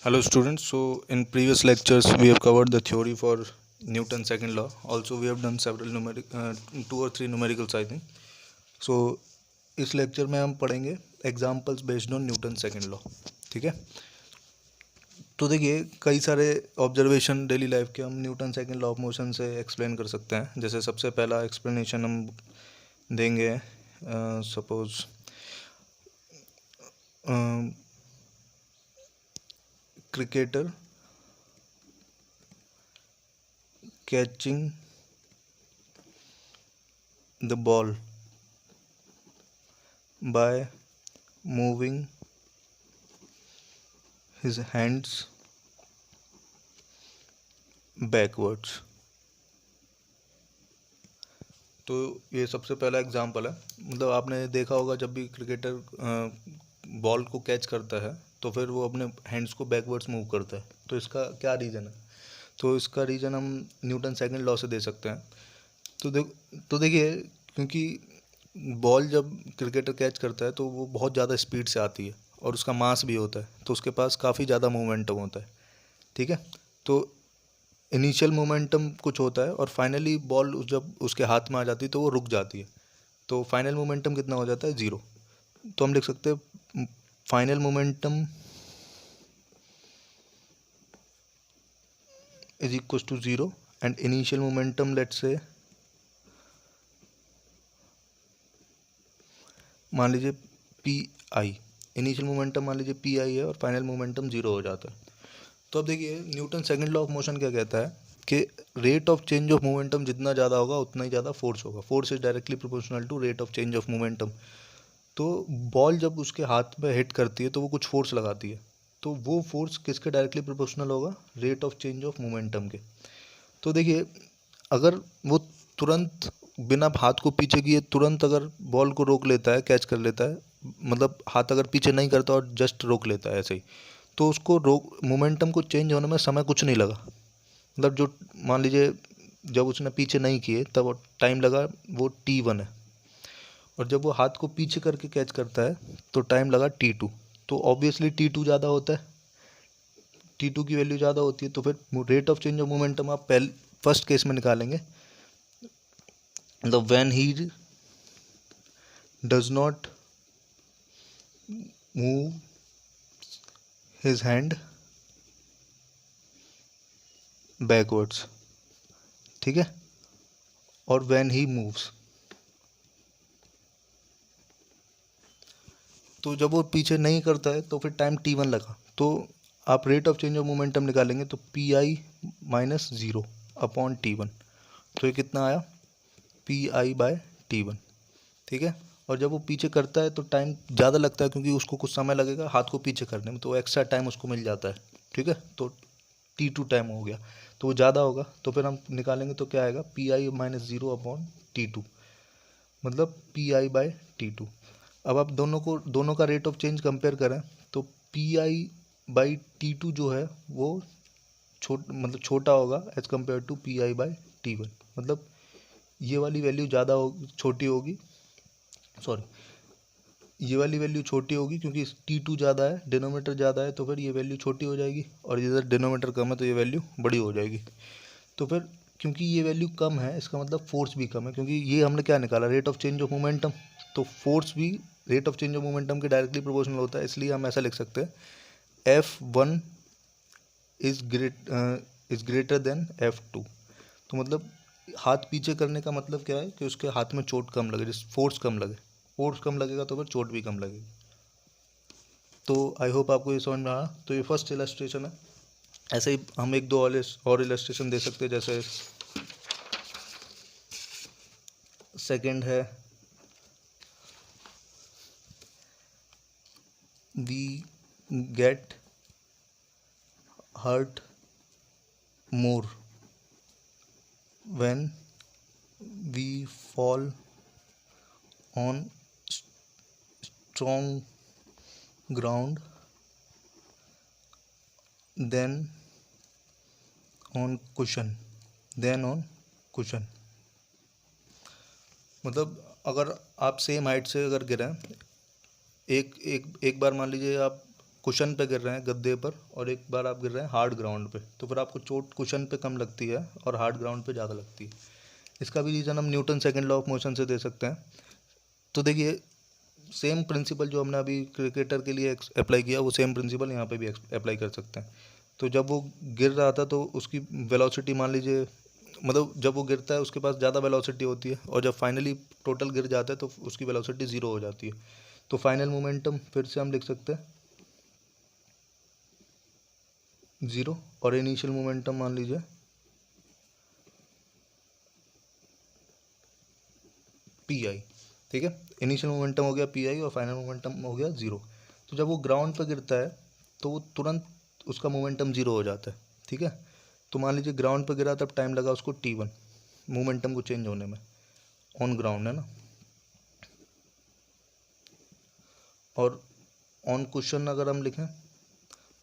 Hello students, so in previous lectures we have covered the theory for Newton's second law. Also we have done several two or three numericals I think. So इस lecture में हम पढ़ेंगे examples based on Newton second law. ठीक है, तो देखिए कई सारे ऑब्जर्वेशन डेली लाइफ के हम Newton second law of motion से एक्सप्लेन कर सकते हैं. जैसे सबसे पहला एक्सप्लेनेशन हम देंगे, suppose cricketer catching the ball by moving his hands backwards. तो ये सबसे पहला एग्जांपल है. मतलब आपने देखा होगा जब भी क्रिकेटर बॉल को कैच करता है तो फिर वो अपने हैंड्स को बैकवर्ड्स मूव करता है. तो इसका क्या रीज़न है? तो इसका रीज़न हम न्यूटन सेकंड लॉ से दे सकते हैं. तो देखिए, क्योंकि बॉल जब क्रिकेटर कैच करता है तो वो बहुत ज़्यादा स्पीड से आती है और उसका मास भी होता है, तो उसके पास काफ़ी ज़्यादा मोमेंटम होता है. ठीक है, तो इनिशियल मोमेंटम कुछ होता है और फाइनली बॉल जब उसके हाथ में आ जाती है तो वो रुक जाती है. तो फाइनल मोमेंटम कितना हो जाता है? ज़ीरो. तो हम लिख सकते हैं final momentum is equal to zero and initial momentum let's say मान लीजिए पी आई. इनिशियल मोमेंटम मान लीजिए पी आई है और फाइनल मोमेंटम ज़ीरो हो जाता है. तो अब देखिए Newton second law of motion क्या कहता है कि rate of change of momentum जितना ज़्यादा होगा उतना ही ज़्यादा फोर्स होगा. Force is directly proportional to rate of change of momentum. तो बॉल जब उसके हाथ में हिट करती है तो वो कुछ फोर्स लगाती है, तो वो फोर्स किसके डायरेक्टली प्रोपोर्शनल होगा? Rate of change of momentum के. तो देखिए अगर वो तुरंत बिना हाथ को पीछे किए तुरंत अगर बॉल को रोक लेता है, कैच कर लेता है, मतलब हाथ अगर पीछे नहीं करता और जस्ट रोक लेता है ऐसे ही, तो उसको रोक मोमेंटम को चेंज होने में समय कुछ नहीं लगा. मतलब जो मान लीजिए जब उसने पीछे नहीं किए तब टाइम लगा वो T1 है, और जब वो हाथ को पीछे करके कैच करता है तो टाइम लगा T2. तो ऑब्वियसली T2 ज़्यादा होता है, T2 की वैल्यू ज़्यादा होती है. तो फिर rate of change of momentum आप फर्स्ट केस में निकालेंगे. मतलब when he does not move his hand backwards. ठीक है, और व्हेन ही मूव्स, तो जब वो पीछे नहीं करता है तो फिर टाइम T1 लगा. तो आप rate of change of momentum निकालेंगे तो p i minus zero upon T1. तो ये कितना आया? P i by T1. ठीक है, और जब वो पीछे करता है तो टाइम ज़्यादा लगता है क्योंकि उसको कुछ समय लगेगा हाथ को पीछे करने में, तो एक्स्ट्रा टाइम उसको मिल जाता है. ठीक है, तो T2 टाइम हो गया, तो वो ज़्यादा होगा. तो फिर हम निकालेंगे तो क्या आएगा? P i minus zero upon T2, मतलब पी आई बाय T2. अब आप दोनों का रेट ऑफ चेंज कंपेयर करें तो पी आई बाई T2 जो है वो छोटा होगा as compare to p i by T1. मतलब ये वाली वैल्यू ज़्यादा छोटी होगी, सॉरी ये वाली वैल्यू छोटी होगी क्योंकि T2 ज़्यादा है, डिनोमीटर ज़्यादा है, तो फिर ये वैल्यू छोटी हो जाएगी. और इधर डिनोमीटर कम है तो ये वैल्यू बड़ी हो जाएगी. तो फिर क्योंकि ये वैल्यू कम है इसका मतलब फोर्स भी कम है, क्योंकि ये हमने क्या निकाला? Rate of change of momentum. तो फोर्स भी rate of change of momentum के डायरेक्टली प्रोपोर्शनल होता है. इसलिए हम ऐसा लिख सकते हैं F1 is greater than F2. तो मतलब हाथ पीछे करने का मतलब क्या है कि उसके हाथ में चोट कम लगे, जिस फोर्स कम लगे. फोर्स कम लगेगा तो फिर चोट भी कम लगेगी. तो आई होप आपको ये समझ में आया. तो ये फर्स्ट इलस्ट्रेशन है. ऐसे ही हम एक दो और इलस्ट्रेशन दे सकते हैं. जैसे सेकंड है, we get hurt more when we fall on strong ground than on cushion. मतलब अगर आप सेम हाइट से अगर गिरें, एक एक एक बार मान लीजिए आप कुशन पे गिर रहे हैं, गद्दे पर, और एक बार आप गिर रहे हैं हार्ड ग्राउंड पे, तो फिर आपको चोट कुशन पे कम लगती है और हार्ड ग्राउंड पे ज़्यादा लगती है। इसका भी रीज़न हम Newton second law of motion से दे सकते हैं। तो देखिए, सेम प्रिंसिपल जो हमने अभी क्रिकेटर के लिए अप्लाई किया, वो सेम प्रिंसिपल यहाँ पे भी अप्लाई कर सकते हैं। तो जब वो गिर रहा था तो उसकी वेलोसिटी मान लीजिए, मतलब जब वो गिरता है उसके पास ज़्यादा वेलोसिटी होती है, और जब फाइनली टोटल गिर जाता है तो उसकी वेलोसिटी ज़ीरो हो जाती है। तो फाइनल मोमेंटम फिर से हम लिख सकते हैं ज़ीरो, और इनिशियल मोमेंटम मान लीजिए पी आई। ठीक है, इनिशियल मोमेंटम हो गया पी आई और फाइनल मोमेंटम हो गया ज़ीरो। तो जब वो ग्राउंड पर गिरता है तो वो तुरंत उसका मोमेंटम ज़ीरो हो जाता है। ठीक है, तो मान लीजिए ग्राउंड पर गिरा, तब टाइम लगा उसको t1 मोमेंटम को चेंज होने में, ऑन ग्राउंड है ना। और ऑन कुशन अगर हम लिखें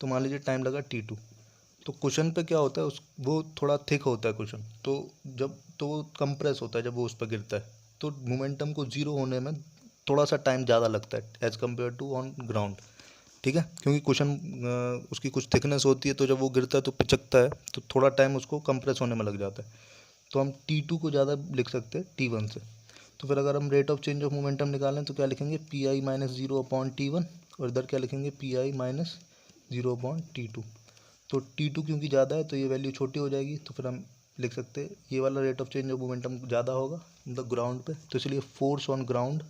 तो मान लीजिए टाइम लगा t2। तो कुशन पे क्या होता है, उस वो थोड़ा थिक होता है कुशन, तो वो कंप्रेस होता है जब वो उस पर गिरता है, तो मोमेंटम को ज़ीरो होने में थोड़ा सा टाइम ज़्यादा लगता है as compare to on ground. ठीक है, क्योंकि कुशन उसकी कुछ थिकनेस होती है, तो जब वो गिरता है तो पिचकता है, तो थोड़ा टाइम उसको कंप्रेस होने में लग जाता है। तो हम t2 को ज़्यादा लिख सकते हैं t1 से। तो फिर अगर हम rate of change of momentum निकालें तो क्या लिखेंगे, P i minus zero upon t1, और इधर क्या लिखेंगे, P i minus zero upon t2। तो t2 क्योंकि ज़्यादा है तो ये वैल्यू छोटी हो जाएगी, तो फिर हम लिख सकते हैं ये वाला rate of change of momentum ज़्यादा होगा, मतलब ग्राउंड पे, तो इसलिए फोर्स ऑन ग्राउंड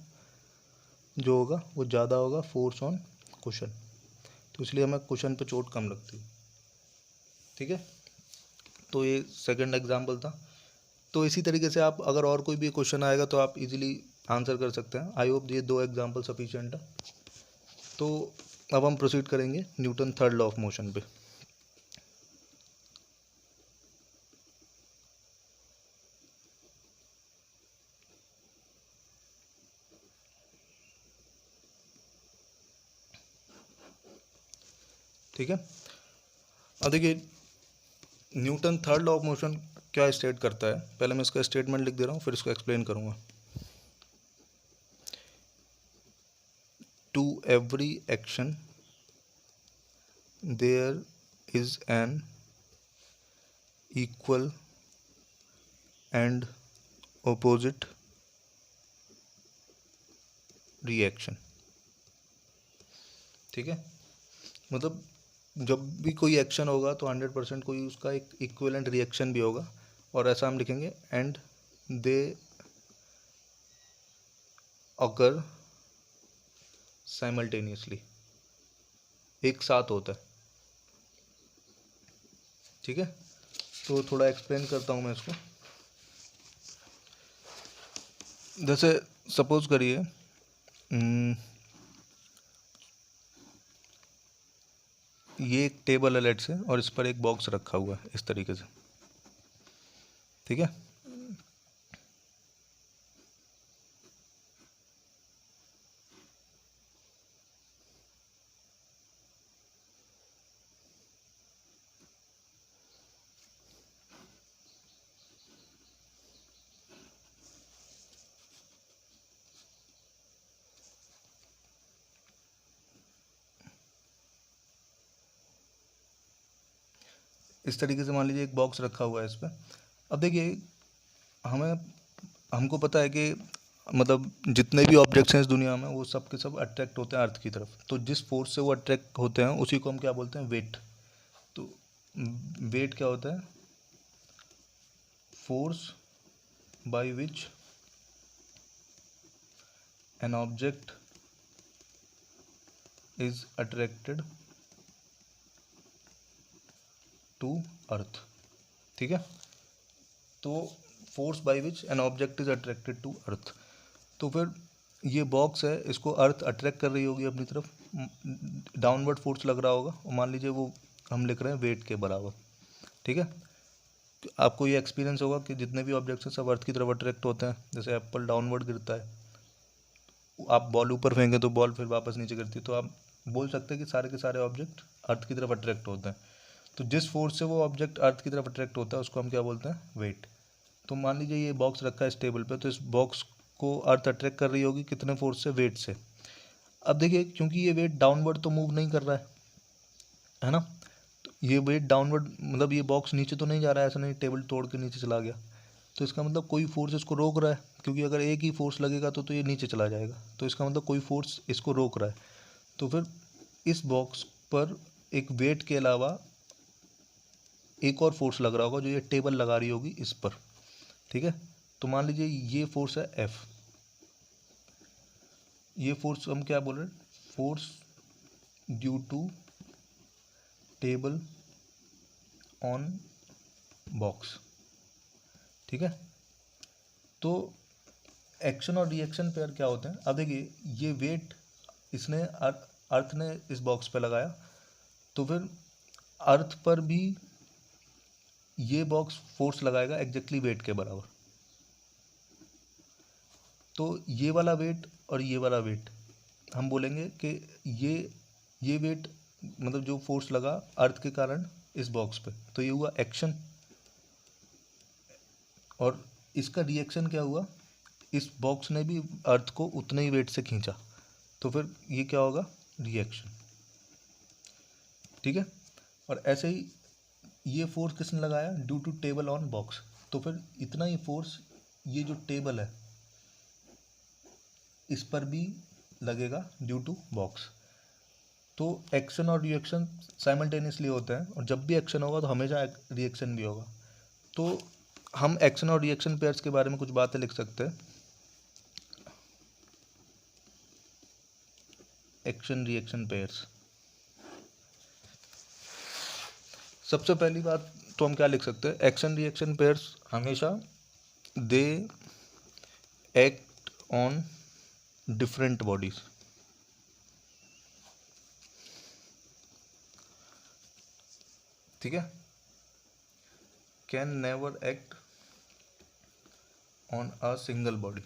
जो होगा वो ज़्यादा होगा फोर्स ऑन कुशन, तो इसलिए हमें कुशन पे चोट कम लगती है। ठीक है, तो ये सेकंड एग्जांपल था। तो इसी तरीके से आप अगर और कोई भी क्वेश्चन आएगा तो आप इजीली आंसर कर सकते हैं। आई होप ये दो एग्जांपल सफिशिएंट है। तो अब हम प्रोसीड करेंगे Newton third law of motion पे। ठीक है, अब देखिए Newton third law of motion क्या स्टेट करता है। पहले मैं इसका स्टेटमेंट लिख दे रहा हूँ, फिर इसको एक्सप्लेन करूँगा। To every action there is an equal and opposite reaction. ठीक है, मतलब जब भी कोई एक्शन होगा तो 100% कोई उसका एक इक्विवेलेंट रिएक्शन भी होगा, और ऐसा हम लिखेंगे एंड दे ऑकर साइमल्टेनियसली, एक साथ होता है। ठीक है, तो थोड़ा एक्सप्लेन करता हूँ मैं इसको। जैसे सपोज करिए ये एक टेबल है लेट से, और इस पर एक बॉक्स रखा हुआ है इस तरीके से। ठीक है, इस तरीके से मान लीजिए एक बॉक्स रखा हुआ है इस पर। अब देखिए हमको पता है कि मतलब जितने भी ऑब्जेक्ट्स हैं इस दुनिया में वो सब के सब अट्रैक्ट होते हैं अर्थ की तरफ। तो जिस फोर्स से वो अट्रैक्ट होते हैं उसी को हम क्या बोलते हैं, वेट। तो वेट क्या होता है, force by which an object is attracted to earth. ठीक है, तो force by which an object is attracted to earth. तो फिर ये बॉक्स है, इसको अर्थ अट्रैक्ट कर रही होगी अपनी तरफ, डाउनवर्ड फोर्स लग रहा होगा, और मान लीजिए वो हम लिख रहे हैं वेट के बराबर। ठीक है, तो आपको ये एक्सपीरियंस होगा कि जितने भी ऑब्जेक्ट्स हैं सब अर्थ की तरफ अट्रैक्ट होते हैं। जैसे एप्पल डाउनवर्ड गिरता है, आप बॉल ऊपर फेंकें तो बॉल फिर वापस नीचे गिरती है, तो आप बोल सकते हैं कि सारे के सारे ऑब्जेक्ट अर्थ की तरफ अट्रैक्ट होते हैं। तो जिस फोर्स से वो ऑब्जेक्ट अर्थ की तरफ अट्रैक्ट होता है उसको हम क्या बोलते हैं, वेट। तो मान लीजिए ये बॉक्स रखा है इस टेबल पे, तो इस बॉक्स को अर्थ अट्रैक्ट कर रही होगी कितने फोर्स से, वेट से। अब देखिए क्योंकि ये वेट डाउनवर्ड तो मूव नहीं कर रहा है, है ना। तो ये वेट डाउनवर्ड, मतलब ये बॉक्स नीचे तो नहीं जा रहा है, ऐसा नहीं टेबल तोड़ के नीचे चला गया, तो इसका मतलब कोई फोर्स इसको रोक रहा है, क्योंकि अगर एक ही फोर्स लगेगा तो ये नीचे चला जाएगा, तो इसका मतलब कोई फोर्स इसको रोक रहा है। तो फिर इस बॉक्स पर एक वेट के अलावा एक और फोर्स लग रहा होगा, जो ये टेबल लगा रही होगी इस पर, ठीक है। तो मान लीजिए ये फोर्स है एफ, ये फोर्स हम क्या बोल रहे हैं, force due to table on box, ठीक है। तो एक्शन और रिएक्शन पेयर क्या होते हैं, अब देखिए ये वेट इसने अर्थ ने इस बॉक्स पे लगाया, तो फिर अर्थ पर भी ये बॉक्स फोर्स लगाएगा एग्जैक्टली वेट के बराबर। तो ये वाला वेट और ये वाला वेट हम बोलेंगे कि ये वेट, मतलब जो फोर्स लगा अर्थ के कारण इस बॉक्स पे, तो ये हुआ एक्शन, और इसका रिएक्शन क्या हुआ, इस बॉक्स ने भी अर्थ को उतने ही वेट से खींचा, तो फिर ये क्या होगा, रिएक्शन, ठीक है। और ऐसे ही ये फोर्स किसने लगाया, due to table on box, तो फिर इतना ही फोर्स ये जो टेबल है इस पर भी लगेगा ड्यू टू बॉक्स। तो एक्शन और रिएक्शन साइमल्टेनियसली होते हैं, और जब भी एक्शन होगा तो हमेशा रिएक्शन भी होगा। तो हम एक्शन और रिएक्शन पेयर्स के बारे में कुछ बातें लिख सकते हैं। एक्शन रिएक्शन पेयर्स, सबसे पहली बात तो हम क्या लिख सकते हैं, एक्शन रिएक्शन पेयर्स हमेशा they act on different bodies, ठीक है, can never act on a single body.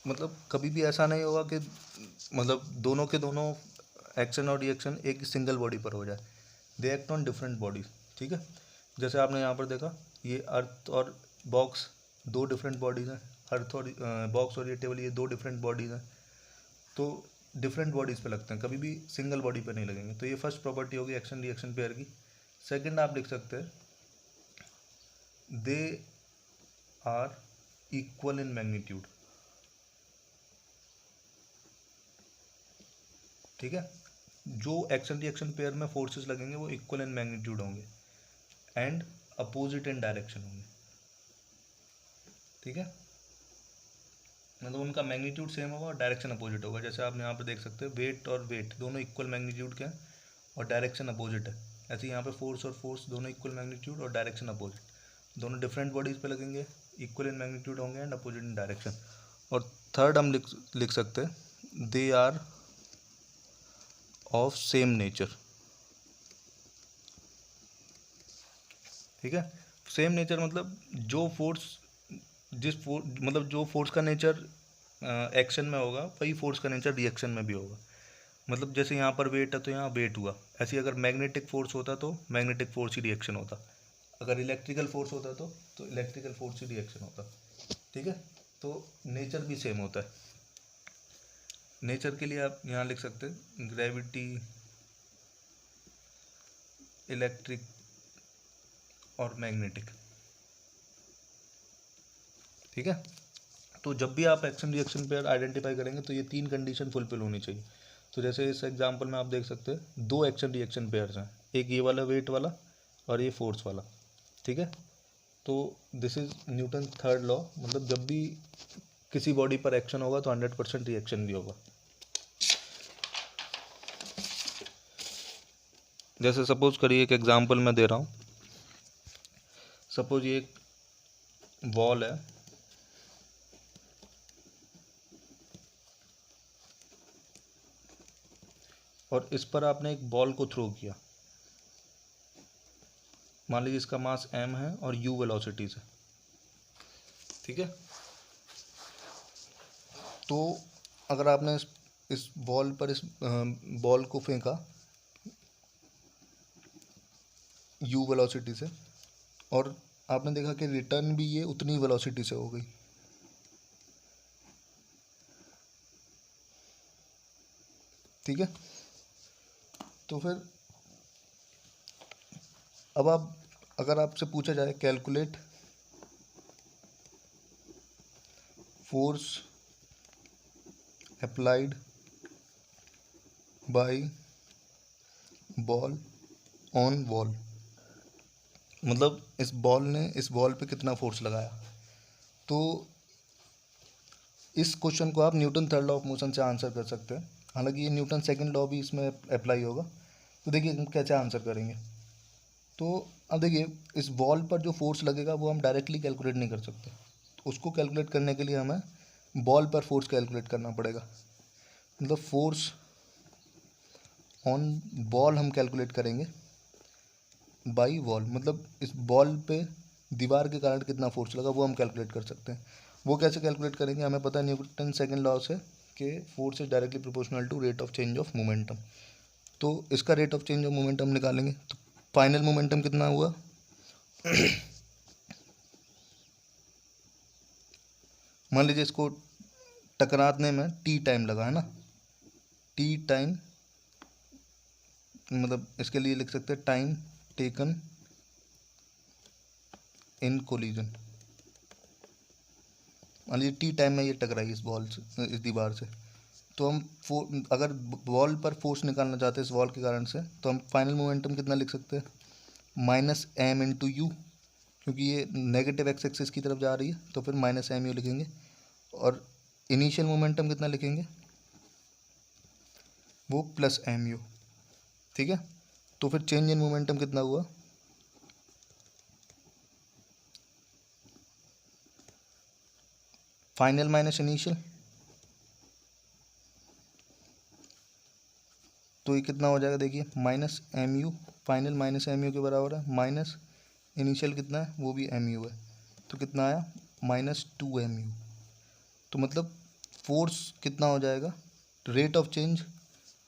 मतलब कभी भी ऐसा नहीं होगा कि मतलब दोनों के दोनों एक्शन और रिएक्शन एक सिंगल बॉडी पर हो जाए, they act on different bodies, ठीक है। जैसे आपने यहाँ पर देखा, ये अर्थ और बॉक्स दो डिफरेंट बॉडीज़ हैं, अर्थ और बॉक्स और ये टेबल, ये दो डिफरेंट बॉडीज़ हैं, तो डिफरेंट बॉडीज़ पे लगते हैं, कभी भी सिंगल बॉडी पे नहीं लगेंगे। तो ये फर्स्ट प्रॉपर्टी होगी एक्शन रिएक्शन पेयर की। सेकंड आप लिख सकते हैं, they are equal in magnitude, ठीक है। जो एक्शन रिएक्शन पेयर में फोर्सेस लगेंगे वो इक्वल इन मैग्नीट्यूड होंगे एंड अपोजिट इन डायरेक्शन होंगे, ठीक है। मतलब उनका मैग्नीट्यूड सेम होगा और डायरेक्शन अपोजिट होगा। जैसे आप यहाँ पर देख सकते हैं, वेट और वेट दोनों इक्वल मैग्नीट्यूड के हैं और डायरेक्शन अपोजिट है। ऐसे यहाँ पे फोर्स और फोर्स दोनों इक्वल मैग्नीट्यूड और डायरेक्शन अपोजिट, दोनों डिफरेंट बॉडीज़ पे लगेंगे, इक्वल इन मैग्नीट्यूड होंगे एंड अपोजिट इन डायरेक्शन। और थर्ड हम लिख सकते हैं, they are of same nature, ठीक है। सेम नेचर मतलब जो फोर्स मतलब जो फोर्स का नेचर एक्शन में होगा वही फोर्स का नेचर रिएक्शन में भी होगा। मतलब जैसे यहाँ पर वेट है तो यहाँ वेट हुआ, ऐसे ही अगर मैग्नेटिक फोर्स होता तो मैग्नेटिक फोर्स ही रिएक्शन होता, अगर इलेक्ट्रिकल फोर्स होता तो इलेक्ट्रिकल फोर्स ही रिएक्शन होता, ठीक है। तो नेचर भी सेम होता है। नेचर के लिए आप यहाँ लिख सकते हैं, ग्रेविटी, इलेक्ट्रिक और मैग्नेटिक, ठीक है। तो जब भी आप एक्शन रिएक्शन पेयर आइडेंटिफाई करेंगे तो ये तीन कंडीशन फुलफिल होनी चाहिए। तो जैसे इस एग्जांपल में आप देख सकते हैं, दो एक्शन रिएक्शन पेयर्स हैं, एक ये वाला वेट वाला और ये फोर्स वाला, ठीक है। तो this is Newton third law, मतलब जब भी किसी बॉडी पर एक्शन होगा तो 100% रिएक्शन भी होगा। जैसे सपोज करिए, एक एग्जांपल मैं दे रहा हूँ, सपोज ये एक वॉल है और इस पर आपने एक बॉल को थ्रो किया, मान लीजिए इसका मास m है और u वेलोसिटीज है, ठीक है। तो अगर आपने इस बॉल पर इस बॉल को फेंका u वेलोसिटी से, और आपने देखा कि रिटर्न भी ये उतनी वेलोसिटी से हो गई, ठीक है। तो फिर अब आप, अगर आपसे पूछा जाए calculate force applied by ball on wall, मतलब इस बॉल ने इस वॉल पे कितना फोर्स लगाया, तो इस क्वेश्चन को आप Newton third law of motion से आंसर कर सकते हैं। हालांकि ये न्यूटन सेकंड लॉ भी इसमें अप्लाई होगा। तो देखिए हम कैसे आंसर करेंगे। तो अब देखिए इस वॉल पर जो फोर्स लगेगा वो हम डायरेक्टली कैलकुलेट नहीं कर सकते। उसको कैलकुलेट करने के लिए हमें बॉल पर फोर्स कैलकुलेट करना पड़ेगा। मतलब फोर्स ऑन बॉल हम कैलकुलेट करेंगे बाई वॉल, मतलब इस बॉल पे दीवार के कारण कितना फोर्स लगा वो हम कैलकुलेट कर सकते हैं। वो कैसे कैलकुलेट करेंगे, हमें पता है न्यूटन सेकंड लॉ से कि force is directly proportional to rate of change of momentum. तो इसका rate of change of momentum निकालेंगे। तो फाइनल मोमेंटम कितना हुआ मान लीजिए इसको टकराने में टी टाइम लगा है ना, टी टाइम, मतलब इसके लिए लिख सकते हैं टाइम टेकन इन कोलिजन। मान लीजिए टी टाइम में ये टकराई इस बॉल से, इस दीवार से, तो हम अगर बॉल पर फोर्स निकालना चाहते हैं इस वॉल के कारण से, तो हम फाइनल मोमेंटम कितना लिख सकते हैं माइनस एम इंटू यू, क्योंकि ये नेगेटिव एक्स एक्सिस की तरफ जा रही है तो फिर माइनस एम यू लिखेंगे। और इनिशियल मोमेंटम कितना लिखेंगे, वो प्लस एम यू। ठीक है। तो फिर चेंज इन मोमेंटम कितना हुआ, फाइनल माइनस इनिशियल, तो ये कितना हो जाएगा देखिए minus m u, final minus m u के बराबर है, माइनस इनिशियल कितना है वो भी एम यू है, तो कितना आया माइनस टू एम यू। तो मतलब फोर्स कितना हो जाएगा, रेट ऑफ चेंज,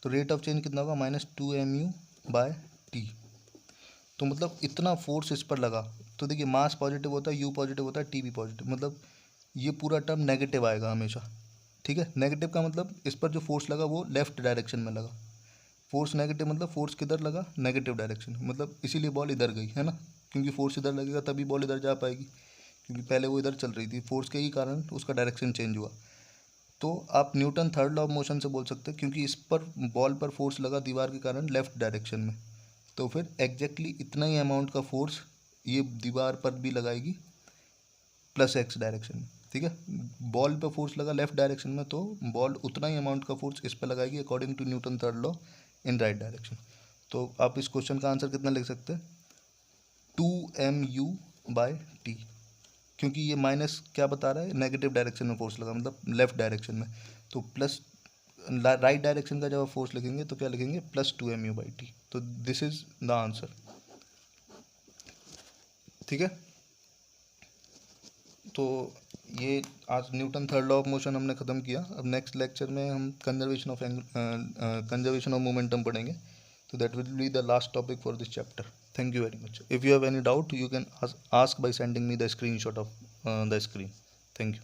तो रेट ऑफ चेंज कितना होगा minus two m u by t. तो मतलब इतना फोर्स इस पर लगा। तो देखिए मास पॉजिटिव होता है, यू पॉजिटिव होता है, टी भी पॉजिटिव, मतलब ये पूरा टर्म नेगेटिव आएगा हमेशा। ठीक है। नेगेटिव का मतलब इस पर जो फोर्स लगा वो लेफ्ट डायरेक्शन में लगा। फोर्स नेगेटिव मतलब फोर्स किधर लगा, नेगेटिव डायरेक्शन, मतलब इसीलिए बॉल इधर गई है ना, क्योंकि फोर्स इधर लगेगा तभी बॉल इधर जा पाएगी, क्योंकि पहले वो इधर चल रही थी, फोर्स के ही कारण उसका डायरेक्शन चेंज हुआ। तो आप Newton third law of motion से बोल सकते हैं, क्योंकि इस पर बॉल पर फोर्स लगा दीवार के कारण लेफ्ट डायरेक्शन में, तो फिर एग्जैक्टली इतना ही अमाउंट का फोर्स ये दीवार पर भी लगाएगी प्लस एक्स डायरेक्शन में। ठीक है। बॉल पे फोर्स लगा लेफ्ट डायरेक्शन में, तो बॉल उतना ही अमाउंट का फोर्स इस पर लगाएगी according to Newton third law in right direction. तो आप इस क्वेश्चन का आंसर कितना लिख सकते हैं, two m u by t, क्योंकि ये माइनस क्या बता रहा है, नेगेटिव डायरेक्शन में फोर्स लगा, मतलब लेफ्ट डायरेक्शन में, तो प्लस राइट डायरेक्शन का जब आप फोर्स लिखेंगे तो क्या लिखेंगे plus two m u by t. तो दिस इज द आंसर। ठीक है। तो ये आज Newton third law of motion हमने ख़त्म किया। अब नेक्स्ट लेक्चर में हम कंजर्वेशन ऑफ मोमेंटम पढ़ेंगे। तो that will be the last topic for this chapter. Thank you very much. If you have any doubt, you can ask by sending me the screenshot of the screen. Thank you.